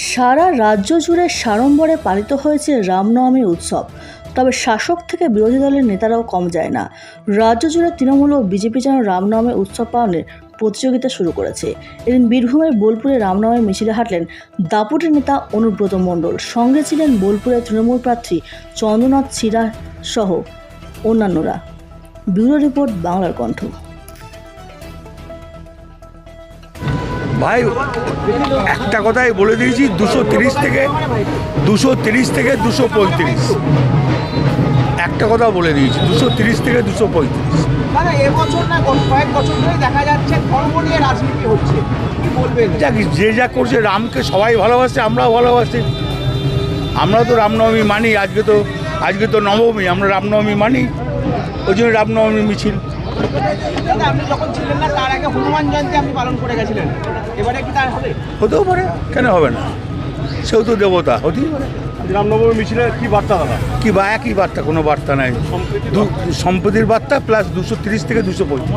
সারা রাজ্য জুড়ে সাড়ম্বরে পালিত হয়েছে রামনবমী উৎসব। তবে শাসক থেকে বিরোধী দলের নেতারাও কম যায় না। রাজ্য জুড়ে তৃণমূল ও বিজেপি যেন রামনবমী উৎসব পালনের প্রতিযোগিতা শুরু করেছে। এদিন বীরভূমের বোলপুরে রামনবমী মিছিলে হাঁটলেন দাপুটের নেতা অনুব্রত মণ্ডল। সঙ্গে ছিলেন বোলপুরের তৃণমূল প্রার্থী চন্দ্রনাথ ছিরা সহ অন্যান্যরা। ব্যুরো রিপোর্ট, বাংলার কণ্ঠ। ভাই একটা কথাই বলে দিয়েছি, 230 থেকে 235। একটা কথা বলে দিয়েছি, 230 থেকে 235। মানে এবছর না কয়েক বছর ধরে দেখা যাচ্ছে ধর্ম নিয়ে রাজনীতি হচ্ছে, কি বলবেন? যাক, যে যা করছে, রামকে সবাই ভালোবাসে, আমরাও ভালোবাসি। আমরা তো রামনবমী মানি। আজকে তো নবমী, আমরা রামনবমী মানি, ওই জন্য রামনবমী মিছিল। আপনি যখন ছিলেন না তার আগে হনুমান জয়ন্তী আপনি পালন করে গেছিলেন, এবারে কি তার হবে? হতেও পারে, কেন হবে না? সেও তো দেবতা, হতেই পারে। রামনবমী মিছিলে কি বার্তা দাদা? কি বা একই বার্তা, কোনো বার্তা নাই। সম্প্রীতির বার্তা প্লাস 230 থেকে 235।